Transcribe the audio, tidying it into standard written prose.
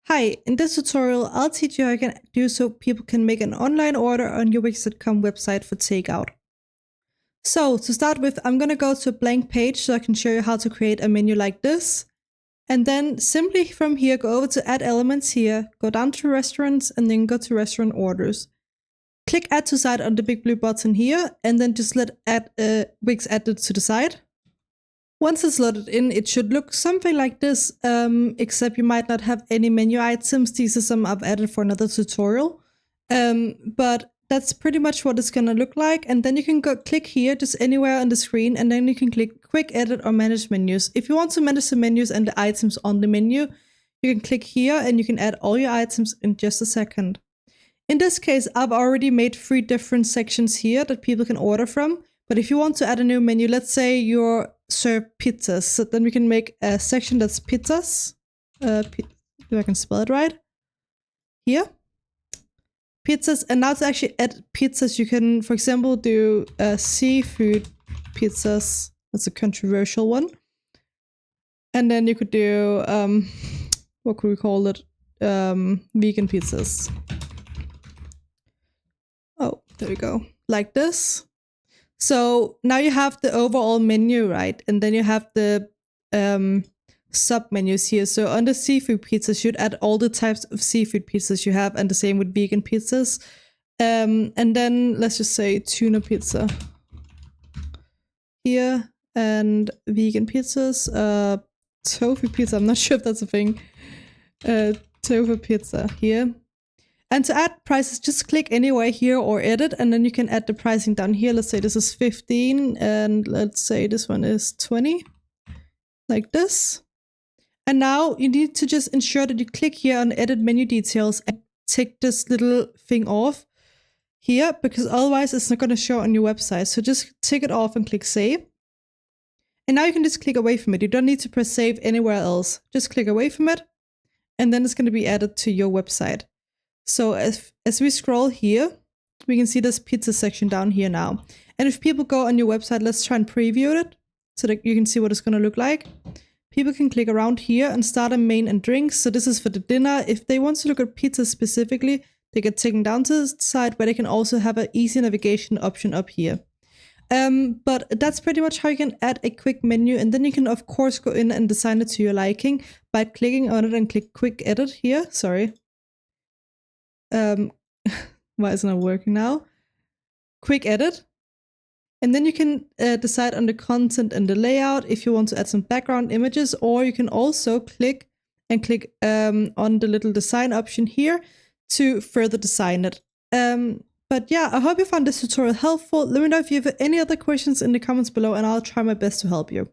Hi, in this tutorial, I'll teach you how you can do so people can make an online order on your Wix.com website for takeout. So to start with, I'm going to go to a blank page so I can show you how to create a menu like this. And then simply from here, go over to add elements here, go down to restaurants and then go to restaurant orders. Click add to site on the big blue button here and then just let Wix add it to the site. Once it's loaded in, it should look something like this, except you might not have any menu items. These are some I've added for another tutorial. But that's pretty much what it's gonna look like. And then you can go click here, just anywhere on the screen, and then you can click quick edit or manage menus. If you want to manage the menus and the items on the menu, you can click here and you can add all your items in just a second. In this case, I've already made 3 different sections here that people can order from. But if you want to add a new menu, let's say you're serve pizzas, so then we can make a section that's pizzas. If I can spell it right. Here. Pizzas, and now to actually add pizzas, you can, for example, do seafood pizzas. That's a controversial one. And then you could do, what could we call it? Vegan pizzas. Oh, there we go. Like this. So now you have the overall menu, right? And then you have the sub menus here. So under seafood pizzas, you'd add all the types of seafood pizzas you have, and the same with vegan pizzas. And then let's just say tuna pizza here, and vegan pizzas, tofu pizza. I'm not sure if that's a thing. Tofu pizza here. And to add prices, just click anywhere here or edit, and then you can add the pricing down here. Let's say this is 15, and let's say this one is 20, like this. And now you need to just ensure that you click here on edit menu details and take this little thing off here, because otherwise it's not going to show on your website. So just take it off and click save. And now you can just click away from it. You don't need to press save anywhere else. Just click away from it, and then it's going to be added to your website. So as we scroll here, we can see this pizza section down here now. And if people go on your website, let's try and preview it so that you can see what it's going to look like. People can click around here and start a main and drinks. So this is for the dinner. If they want to look at pizza specifically, they get taken down to the side, but they can also have an easy navigation option up here. But that's pretty much how you can add a quick menu. And then you can, of course, go in and design it to your liking by clicking on it and click quick edit here. Sorry. Why isn't it working now? Quick edit. And then you can decide on the content and the layout if you want to add some background images, or you can also click on the little design option here to further design it. But yeah, I hope you found this tutorial helpful. Let me know if you have any other questions in the comments below, and I'll try my best to help you.